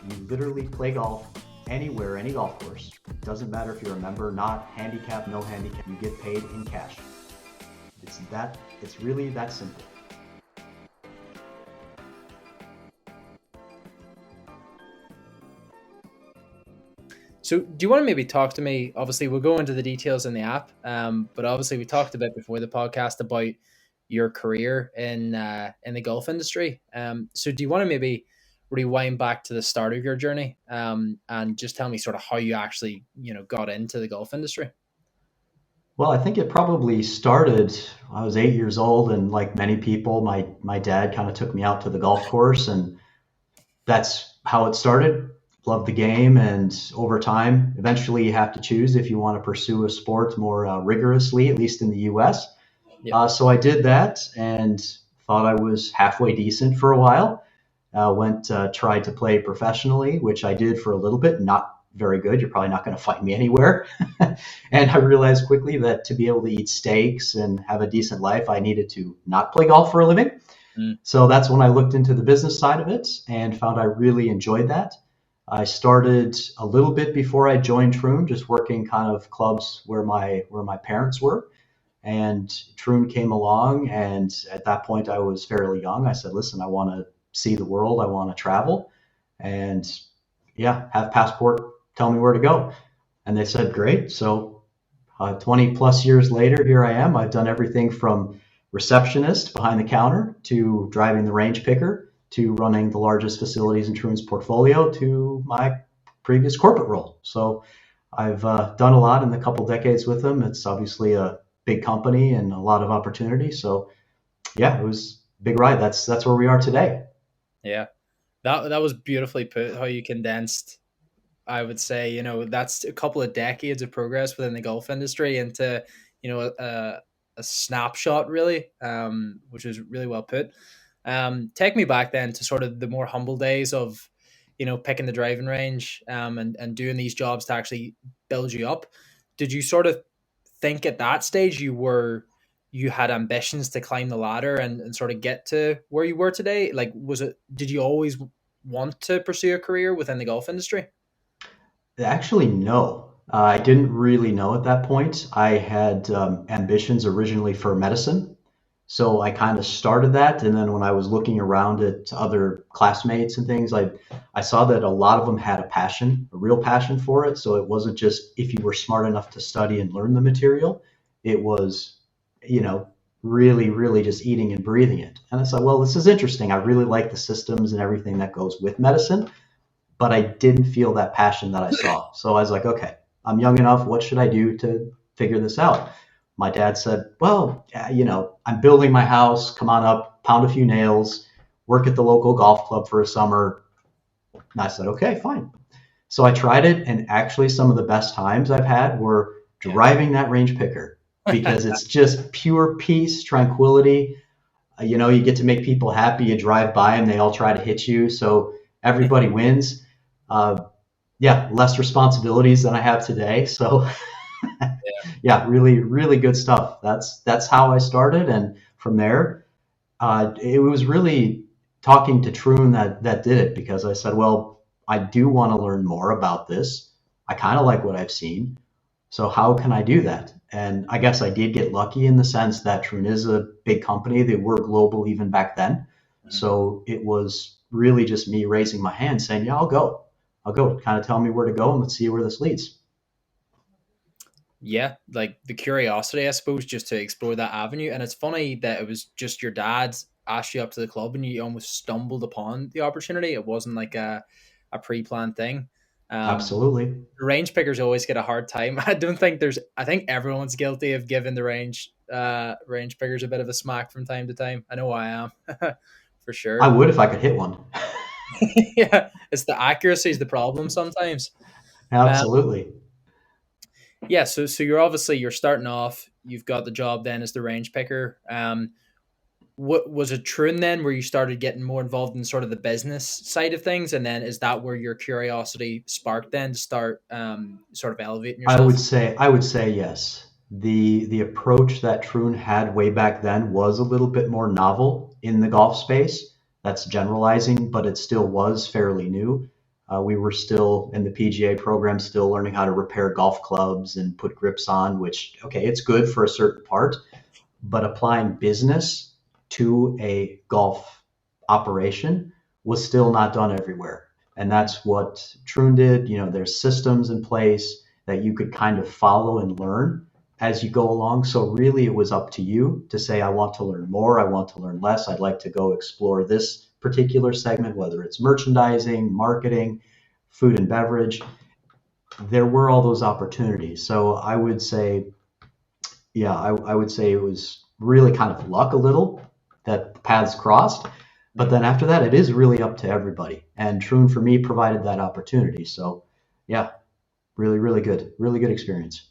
You literally play golf anywhere, any golf course. It doesn't matter if you're a member, not handicap, no handicap. You get paid in cash. It's really that simple. So do you want to maybe talk to me? Obviously, we'll go into the details in the app, but obviously we talked a bit before the podcast about your career in the golf industry. So do you want to maybe rewind back to the start of your journey, and just tell me sort of how you actually got into the golf industry? Well, I think it probably started, I was 8 years old, and like many people, my dad kind of took me out to the golf course, and that's how it started. Loved the game, and over time, eventually you have to choose if you want to pursue a sport more rigorously, at least in the US. Yep. So I did that and thought I was halfway decent for a while. Tried to play professionally, which I did for a little bit, not very good. You're probably not going to find me anywhere. And I realized quickly that to be able to eat steaks and have a decent life, I needed to not play golf for a living. Mm. So that's when I looked into the business side of it and found I really enjoyed that. I started a little bit before I joined Troon, just working kind of clubs where my parents were. And Troon came along, and at that point I was fairly young. I said, "Listen, I want to see the world. I want to travel, and yeah, have passport. Tell me where to go." And they said, "Great." So 20 plus years later, here I am. I've done everything from receptionist behind the counter to driving the range picker to running the largest facilities in Troon's portfolio to my previous corporate role. So I've done a lot in the couple decades with them. It's obviously a big company and a lot of opportunity. So yeah, it was a big ride. That's where we are today. Yeah, that was beautifully put. How you condensed, I would say, that's a couple of decades of progress within the golf industry into, a snapshot, really, which is really well put. Take me back then to sort of the more humble days of, picking the driving range, and doing these jobs to actually build you up. Did you sort of think at that stage you had ambitions to climb the ladder and sort of get to where you were today? Like, did you always want to pursue a career within the golf industry? Actually, no. I didn't really know at that point. I had ambitions originally for medicine. So I kind of started that. And then when I was looking around at other classmates and things, I saw that a lot of them had a passion, a real passion for it. So it wasn't just if you were smart enough to study and learn the material, it was, you know, really, really just eating and breathing it. And I said, well, this is interesting. I really like the systems and everything that goes with medicine, but I didn't feel that passion that I saw. So I was like, okay, I'm young enough. What should I do to figure this out? My dad said, well, I'm building my house. Come on up, pound a few nails, work at the local golf club for a summer. And I said, okay, fine. So I tried it, and actually some of the best times I've had were driving that range picker because it's just pure peace, tranquility. You get to make people happy. You drive by and they all try to hit you. So everybody wins. Uh, yeah, less responsibilities than I have today. So yeah, really, really good stuff. That's how I started, and from there, it was really talking to Troon that did it because I said, well, I do want to learn more about this. I kind of like what I've seen, so how can I do that? And I guess I did get lucky in the sense that Troon is a big company. They were global even back then, so it was really just me raising my hand saying, yeah, I'll go. I'll go. Kind of tell me where to go, and let's see where this leads. Yeah, like the curiosity, I suppose, just to explore that avenue. And it's funny that it was just your dad asked you up to the club and you almost stumbled upon the opportunity. It wasn't like a pre-planned thing. Um, Absolutely. Range pickers always get a hard time. I think everyone's guilty of giving the range pickers a bit of a smack from time to time. I know I am for I sure. would if I could hit one. Yeah, it's the accuracy is the problem sometimes. Um, Absolutely. yeah, so you're starting off. You've got the job then as the range picker. What was it true then where you started getting more involved in sort of the business side of things, and then is that where your curiosity sparked then to start sort of elevating I would yourself? say I would say yes. The approach that Troon had way back then was a little bit more novel in the golf space. That's generalizing, but it still was fairly new. We were still in the PGA program, still learning how to repair golf clubs and put grips on, which, okay, it's good for a certain part, but applying business to a golf operation was still not done everywhere. And Mm. that's what Troon did. You know, there's systems in place that you could kind of follow and learn as you go along. So really it was up to you to say, I want to learn more, I want to learn less, I'd like to go explore this particular segment, whether it's merchandising, marketing, food and beverage. There were all those opportunities. So I would say, yeah, I would say it was really kind of luck a little that the paths crossed. But Mm. then after that, it is really up to everybody. And Troon for me provided that opportunity. So yeah, really good experience.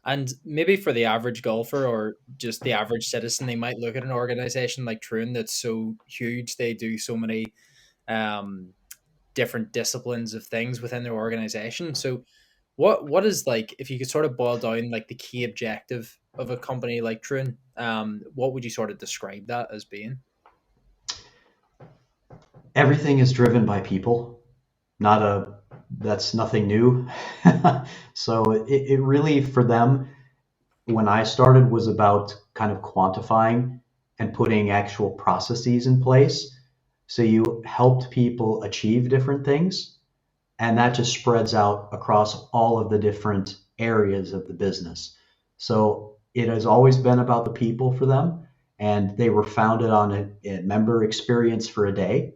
And maybe for the average golfer or just the average citizen, they might look at an organization like Troon that's so huge. They do so many um, different disciplines of things within their organization. So, what is like if you could sort of boil down like the key objective of a company like Troon? What would you sort of describe that as being? Everything is driven by people. Not a That's nothing new. So it really for them when I started was about kind of quantifying and putting actual processes in place. So you helped people achieve different things, and that just spreads out across all of the different areas of the business. So it has always been about the people for them, and they were founded on a member experience for a day,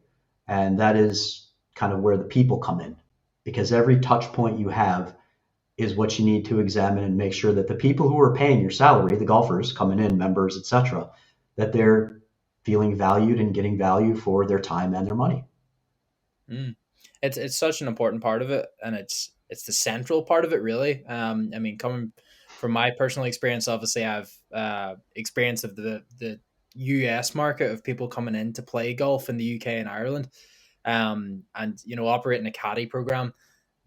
and that is kind of where the people come in, because every touch point you have is what you need to examine and make sure that the people who are paying your salary, the golfers coming in, members, etc., that they're feeling valued and getting value for their time and their money. Mm. It's such an important part of it, and it's the central part of it, really. I mean, coming from my personal experience, obviously, I've experience of the US market of people coming in to play golf in the UK and Ireland, and operating a caddy program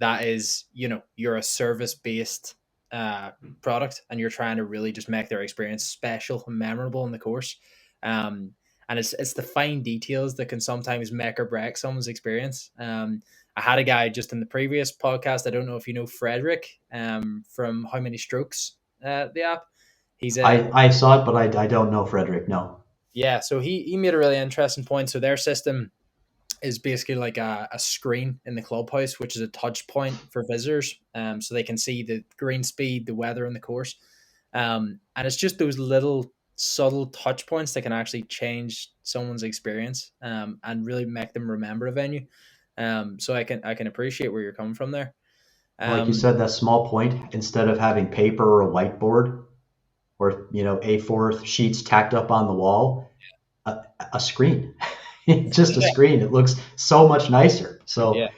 that is, you're a service based uh, product, and you're trying to really just make their experience special and memorable in the course. Um, and it's the fine details that can sometimes make or break someone's experience. I had a guy just in the previous podcast. I don't know if you know Frederick from How Many Strokes, the app. He's a I saw it, but I don't know Frederick. No. Yeah. So he made a really interesting point. So their system is basically like a screen in the clubhouse, which is a touch point for visitors, so they can see the green speed, the weather, and the course. And it's just those little subtle touch points that can actually change someone's experience, and really make them remember a venue. So I can appreciate where you're coming from there. Like you Um, said, that small point, instead of having paper or a whiteboard or A4 sheets tacked up on the wall, a screen, just a screen. It looks so much nicer. So yeah,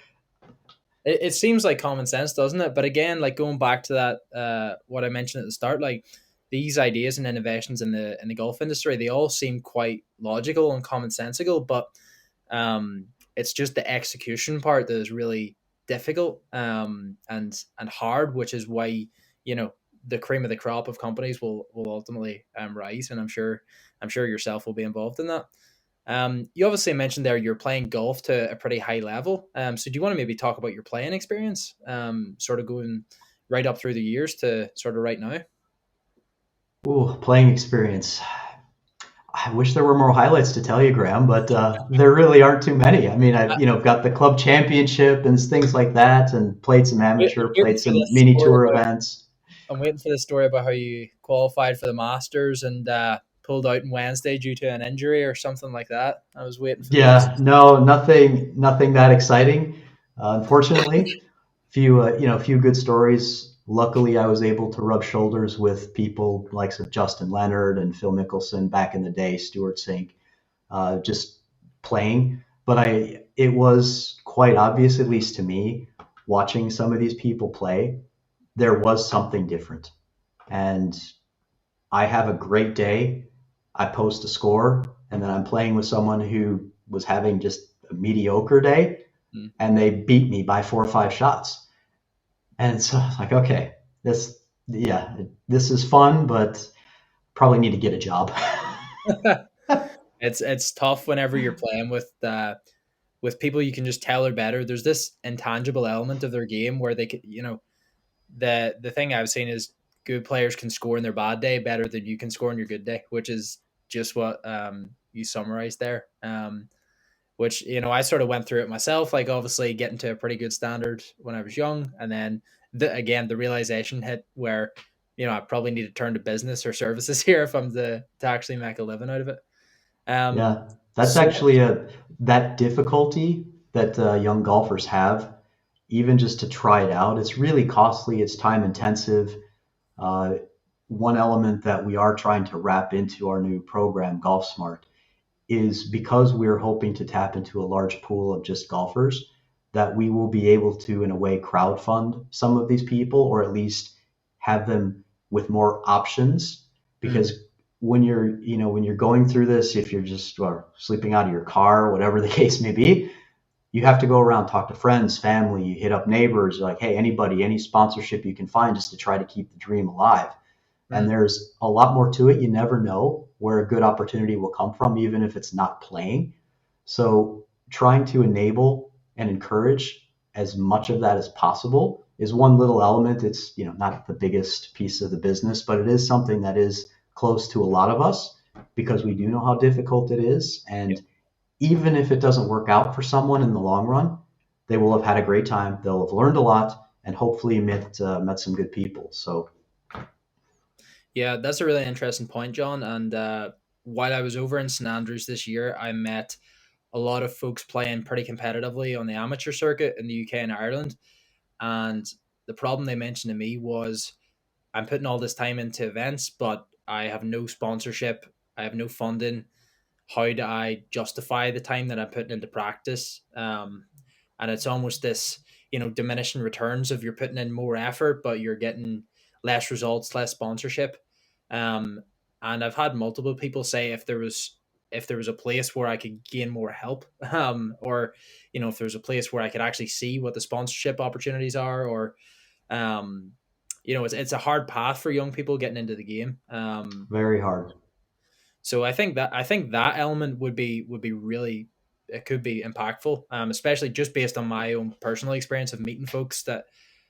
it seems like common sense, doesn't it? But again, like going back to that, what I mentioned at the start, like these ideas and innovations in the golf industry, they all seem quite logical and commonsensical, but it's just the execution part that is really difficult, and hard, which is why you know the cream of the crop of companies will ultimately rise, and I'm sure yourself will be involved in that. You obviously mentioned there you're playing golf to a pretty high level. So do you want to maybe talk about your playing experience, sort of going right up through the years to sort of right now? ooh, playing experience. I wish there were more highlights to tell you, Graham, but there really aren't too many. I mean, I've I- got the club championship and things like that, and played some I'm amateur, waiting played for some this mini story tour about events. I'm waiting for the story about how you qualified for the Masters and pulled out on Wednesday due to an injury or something like that. I was waiting for those. Yeah, no, nothing that exciting, unfortunately. A few good stories. Luckily, I was able to rub shoulders with people like Justin Leonard and Phil Mickelson back in the day, Stuart Sink, just playing. But it was quite obvious, at least to me, watching some of these people play, there was something different. And I have a great day. I post a score, and then I'm playing with someone who was having just a mediocre day, Mm. and they beat me by 4 or 5 shots. And so I was like, okay, yeah, this is fun, but probably need to get a job. It's tough whenever you're playing with with people you can just tell are better. There's this intangible element of their game where they could, the thing I've seen is good players can score in their bad day better than you can score in your good day, which is just what you summarized there. Which I sort of went through it myself. Like obviously getting to a pretty good standard when I was young, and then the realization hit where I probably need to turn to business or services here if I'm to actually make a living out of it. Um, Yeah, that's so actually that difficulty that young golfers have, even just to try it out. It's really costly. It's time intensive. Uh, One element that we are trying to wrap into our new program, GolfSMART, is because we're hoping to tap into a large pool of just golfers, that we will be able to, in a way, crowdfund some of these people, or at least have them with more options. mm, Because when you're going through this, if you're just sleeping out of your car, whatever the case may be, you have to go around, talk to friends, family, you hit up neighbors, like, hey, anybody, any sponsorship you can find, just to try to keep the dream alive. And mm, there's a lot more to it. You never know where a good opportunity will come from, even if it's not playing. So trying to enable and encourage as much of that as possible is one little element. It's not the biggest piece of the business, but it is something that is close to a lot of us because we do know how difficult it is. yeah. And even if it doesn't work out for someone in the long run, they will have had a great time. They'll have learned a lot and hopefully met some good people. So Yeah, that's a really interesting point, John. And while I was over in St Andrews this year, I met a lot of folks playing pretty competitively on the amateur circuit in the UK and Ireland. And the problem they mentioned to me was I'm putting all this time into events, but I have no sponsorship, I have no funding. How do I justify the time that I'm putting into practice? And it's almost this, diminishing returns of you're putting in more effort, but you're getting less results, less sponsorship. Um, and I've had multiple people say if there was a place where I could gain more help, or if there's a place where I could actually see what the sponsorship opportunities are, or um, it's a hard path for young people getting into the game. very hard. So I think that element would be really, it could be impactful, especially just based on my own personal experience of meeting folks that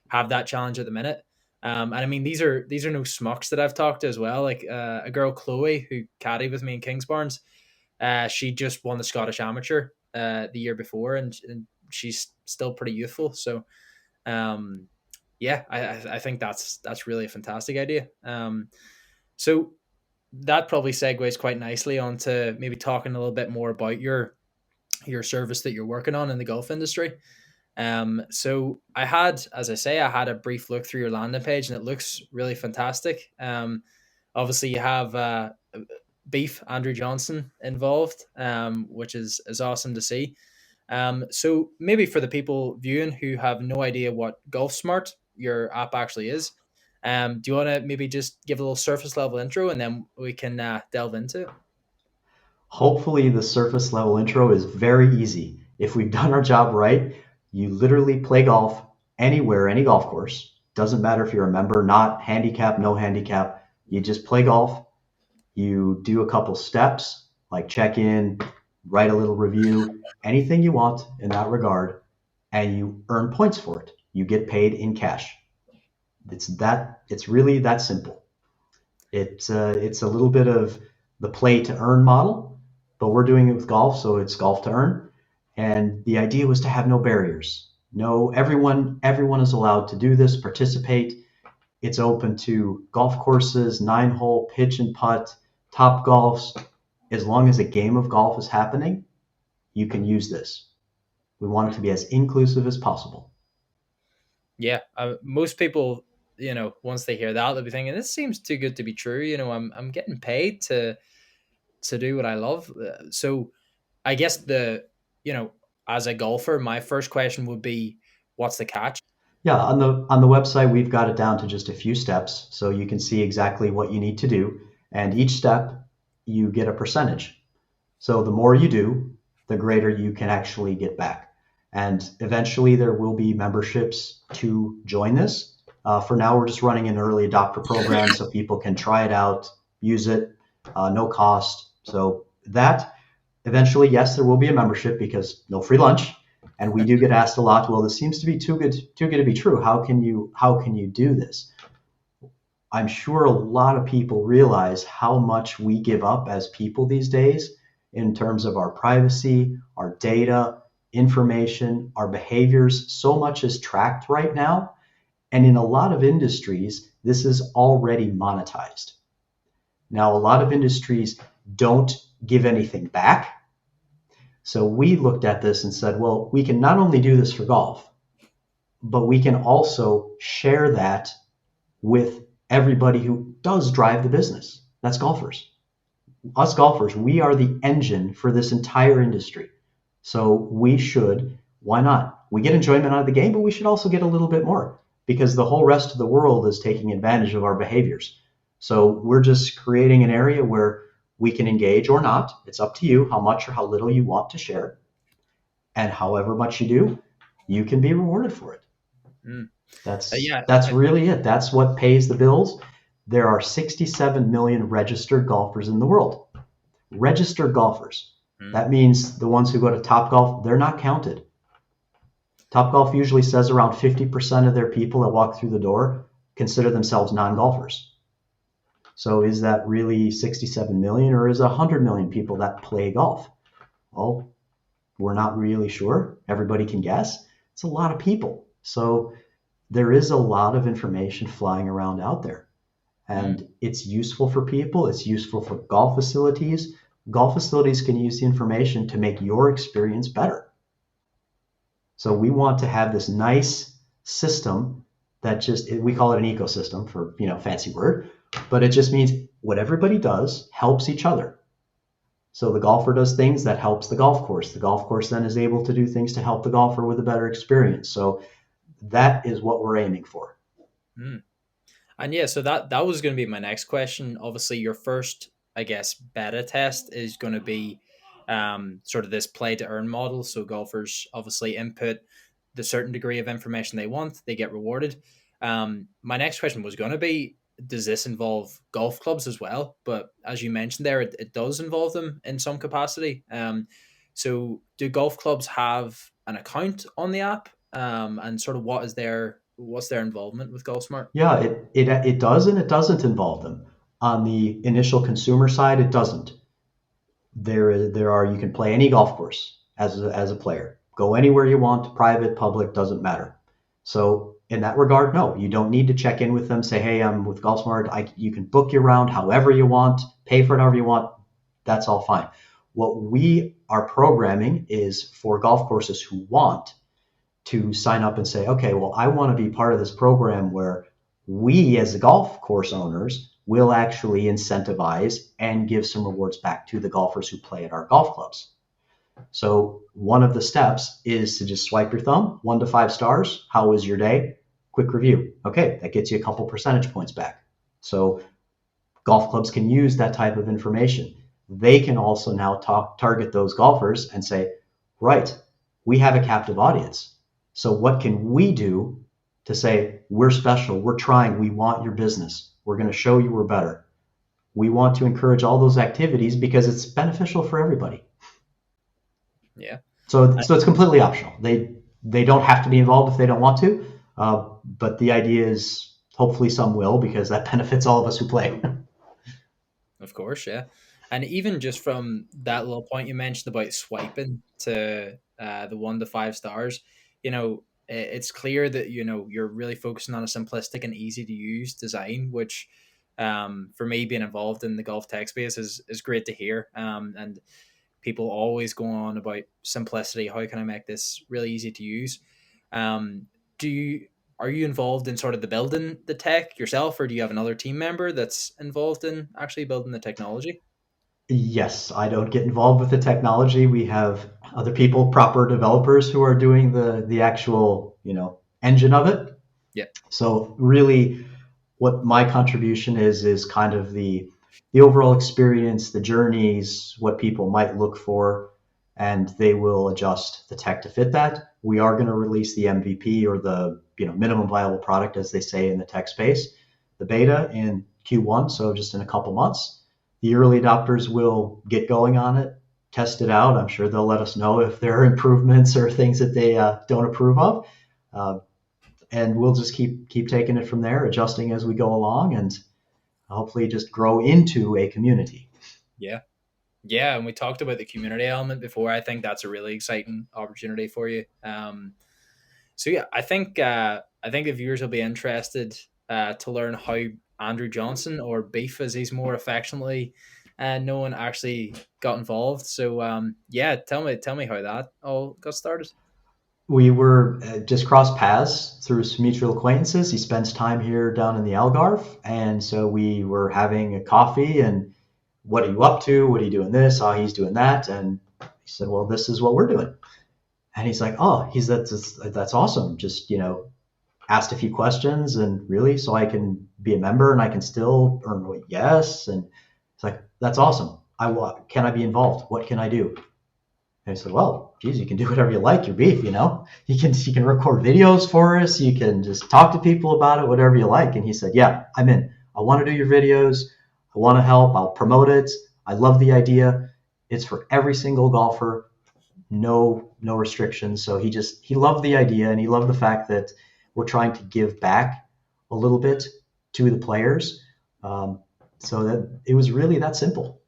have that challenge at the minute. And I mean these are no smucks that I've talked to as well. Like a girl Chloe who caddied with me in Kingsbarns, she just won the Scottish Amateur the year before, and she's still pretty youthful. So um, yeah, I think that's really a fantastic idea. So that probably segues quite nicely onto maybe talking a little bit more about your service that you're working on in the golf industry. So as I say, I had a brief look through your landing page, and it looks really fantastic. Obviously, you have Beef Andrew Johnson involved, which is awesome to see. So maybe for the people viewing who have no idea what GolfSmart, your app, actually is, do you want to maybe just give a little surface level intro, and then we can delve into it? Hopefully, the surface level intro is very easy. If we've done our job right, you literally play golf anywhere, any golf course. Doesn't matter if you're a member, not handicap, no handicap. You just play golf. You do a couple steps like check in, write a little review, anything you want in that regard, and you earn points for it. You get paid in cash. It's really that simple. It's a little bit of the play to earn model, but we're doing it with golf, so it's golf to earn. And the idea was to have no barriers. No, everyone is allowed to do this, participate. It's open to golf courses, 9-hole, pitch and putt, top golfs. As long as a game of golf is happening, you can use this. We want it to be as inclusive as possible. Yeah, most people, once they hear that, they'll be thinking, "This seems too good to be true." I'm getting paid to do what I love. So I guess you know, as a golfer, my first question would be, what's the catch? Yeah, on the website we've got it down to just a few steps, so you can see exactly what you need to do, and each step you get a percentage. So the more you do, the greater you can actually get back. And eventually there will be memberships to join this. For now, we're just running an early adopter program so people can try it out, use it, no cost. So that Eventually, yes, there will be a membership because no free lunch. And we do get asked a lot, well, this seems to be too good to be true. How can you do this? I'm sure a lot of people realize how much we give up as people these days in terms of our privacy, our data, information, our behaviors. So much is tracked right now. And in a lot of industries, this is already monetized. Now, a lot of industries don't give anything back. So we looked at this and said, well, we can not only do this for golf, but we can also share that with everybody who does drive the business. That's golfers. Us golfers, we are the engine for this entire industry. So we should, why not? We get enjoyment out of the game, but we should also get a little bit more because the whole rest of the world is taking advantage of our behaviors. So we're just creating an area where we can engage or not. It's up to you how much or how little you want to share. And however much you do, you can be rewarded for it. Mm. That's Yeah, that's I think. really it. That's what pays the bills. There are 67 million registered golfers in the world. Registered golfers. Mm. That means the ones who go to Top Golf, they're not counted. Top Golf usually says around 50% of their people that walk through the door consider themselves non-golfers. So is that really 67 million or is it 100 million people that play golf? Well, we're not really sure. Everybody can guess. It's a lot of people. So there is a lot of information flying around out there. Mm. And it's useful for people. It's useful for golf facilities. Golf facilities can use the information to make your experience better. So we want to have this nice system that just we call it an ecosystem for fancy word, but it just means what everybody does helps each other. So the golfer does things that helps the golf course. The golf course then is able to do things to help the golfer with a better experience. So that is what we're aiming for. Mm. And yeah, so that was going to be my next question. Obviously, your first, I guess, beta test is going to be sort of this play to earn model. So golfers obviously input the certain degree of information they want, they get rewarded. My next question was going to be, does this involve golf clubs as well? But as you mentioned there, it does involve them in some capacity. So do golf clubs have an account on the app? And sort of what's their involvement with GolfSmart? Yeah, it does and it doesn't involve them. On the initial consumer side, it doesn't. There are you can play any golf course as a player. Go anywhere you want, private, public, doesn't matter. So in that regard, no, you don't need to check in with them. Say, hey, I'm with GolfSmart. You can book your round however you want, pay for it however you want. That's all fine. What we are programming is for golf courses who want to sign up and say, okay, well, I want to be part of this program where we as the golf course owners will actually incentivize and give some rewards back to the golfers who play at our golf clubs. So one of the steps is to just swipe your thumb, 1 to 5 stars. How was your day? Quick review. Okay, that gets you a couple percentage points back. So golf clubs can use that type of information. They can also now target those golfers and say, right, we have a captive audience. So what can we do to say, we're special, we're trying, we want your business, we're going to show you we're better. We want to encourage all those activities because it's beneficial for everybody. Yeah. So it's completely optional. They don't have to be involved if they don't want to, but the idea is hopefully some will because that benefits all of us who play. Of course, yeah. And even just from that little point you mentioned about swiping to the 1 to 5 stars, it's clear that you're really focusing on a simplistic and easy to use design, which for me being involved in the golf tech space is great to hear. And people always go on about simplicity. How can I make this really easy to use? Um, do you Are you involved in sort of the building the tech yourself, or do you have another team member that's involved in actually building the technology? Yes, I don't get involved with the technology. We have other people, proper developers, who are doing the actual engine of it. Yeah. So really, what my contribution is kind of the overall experience, the journeys, what people might look for, and they will adjust the tech to fit that. We are going to release the MVP or the minimum viable product, as they say in the tech space, the beta in Q1, so just in a couple months. The early adopters will get going on it test it out. I'm sure they'll let us know if there are improvements or things that they don't approve of. Uh, and we'll just keep taking it from there, adjusting as we go along, and hopefully just grow into a community. Yeah. Yeah, and we talked about the community element before. I think that's a really exciting opportunity for you. So yeah, I think the viewers will be interested to learn how Andrew Johnson, or Beef as he's more affectionately known, actually got involved. So yeah, tell me how that all got started. We were just crossed paths through some mutual acquaintances. He spends time here down in the Algarve, and so we were having a coffee. And what are you up to? What are you doing this? Oh, he's doing that. And he said, well, this is what we're doing. And he's like, oh, that's awesome. Just asked a few questions, and really, so I can be a member and I can still earn yes. And it's like, that's awesome. Can I be involved? What can I do? And I said, well, geez, you can do whatever you like. You're Beef, you can record videos for us. You can just talk to people about it, whatever you like. And he said, yeah, I'm in. I want to do your videos. I want to help. I'll promote it. I love the idea. It's for every single golfer. No restrictions. So he loved the idea, and he loved the fact that we're trying to give back a little bit to the players. So that it was really that simple.